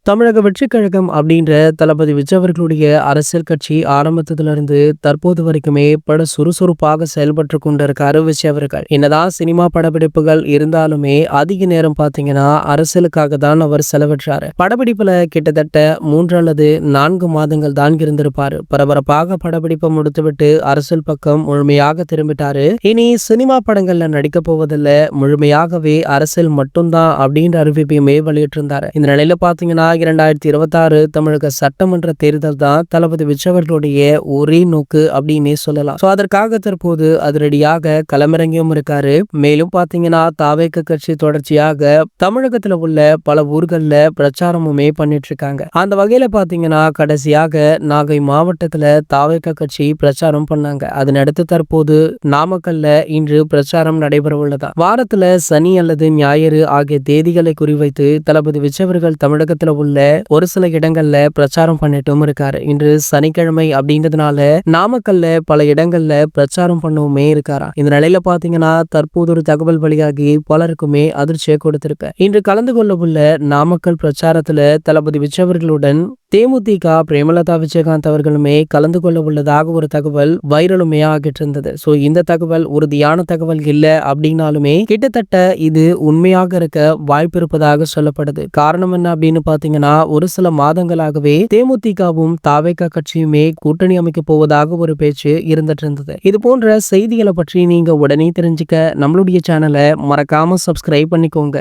தமிழக வெற்றிக் கழகம் அப்படின்ற தளபதி விஜய் அவர்களுடைய அரசியல் கட்சி ஆரம்பத்துல இருந்து தற்போது வரைக்குமே பட சுறுசுறுப்பாக செயல்பட்டு கொண்டிருக்காரு விஜய் அவர்கள். என்னதான் சினிமா படப்பிடிப்புகள் இருந்தாலுமே அதிக நேரம் பாத்தீங்கன்னா அரசியலுக்காக தான் அவர் செலவிடுறாரு. படப்பிடிப்புல கிட்டத்தட்ட 3 அல்லது 4 மாதங்கள் தான் இருந்திருப்பாரு. பரபரப்பாக படப்பிடிப்பை முடித்துவிட்டு அரசியல் பக்கம் முழுமையாக திரும்பிட்டாரு. இனி சினிமா படங்கள்ல நடிக்க போவதில்ல, முழுமையாகவே அரசியல் மட்டும்தான் அப்படின்ற அறிவிப்பையுமே வெளியிட்டிருந்தாரு. இந்த நிலையில பாத்தீங்கன்னா 2026 தமிழக சட்டமன்ற தேர்தல் தான் தளபதி விஜய் அவர்களுடைய ஒரே நோக்கு அப்படின்னே சொல்லலாம். அதற்காக தற்போது அதிரடியாக களமிறங்கியும் இருக்காரு. மேலும் பாத்தீங்கன்னா தாவேக கட்சி தொடர்ச்சியாக தமிழகத்துல உள்ள பல ஊர்கள்ல பிரச்சாரமுமே பண்ணிட்டு இருக்காங்க. அந்த வகையில பாத்தீங்கன்னா கடைசியாக நாகை மாவட்டத்துல தாவேக கட்சி பிரச்சாரம் பண்ணாங்க. அதனடுத்து தற்போது நாமக்கல்ல இன்று பிரச்சாரம் நடைபெற உள்ளதா. வாரத்துல சனி அல்லது ஞாயிறு ஆகிய தேதிகளை குறிவைத்து தளபதி விஜய் அவர்கள் தமிழகத்துல உள்ள ஒரு சில இடங்கள்ல பிரச்சாரம் பண்ணிட்டும் இருக்காரு. இன்று சனிக்கிழமை அப்படின்றதுனால நாமக்கல்ல பல இடங்கள்ல பிரச்சாரம் பண்ணவுமே இருக்காரா. இந்த நிலையில பாத்தீங்கன்னா தற்போது ஒரு தகவல் வெளியாகி பலருக்குமே அதிர்ச்சியை கொடுத்திருக்கு. இன்று கலந்து கொள்ள உள்ள நாமக்கல் பிரச்சாரத்துல தளபதி விஜய் அவர்களுடன் தேமுதிக பிரேமலதா விஜயகாந்த் அவர்களுமே கலந்து கொள்ள உள்ளதாக ஒரு தகவல் வைரலுமே ஆகிட்டு இருந்தது. இந்த தகவல் உறுதியான தகவல் இல்ல அப்படின்னாலுமே கிட்டத்தட்ட இது உண்மையாக இருக்க வாய்ப்பு இருப்பதாக சொல்லப்படுது. காரணம் என்ன அப்படின்னு பாத்தீங்கன்னா ஒரு சில மாதங்களாகவே தேமுதிகவும் தாவேக கட்சியுமே கூட்டணி அமைக்க போவதாக ஒரு பேச்சு இருந்துட்டு இருந்தது. இது போன்ற செய்திகளை பற்றி நீங்க உடனே தெரிஞ்சுக்க நம்மளுடைய சேனலை மறக்காம சப்ஸ்கிரைப் பண்ணிக்கோங்க.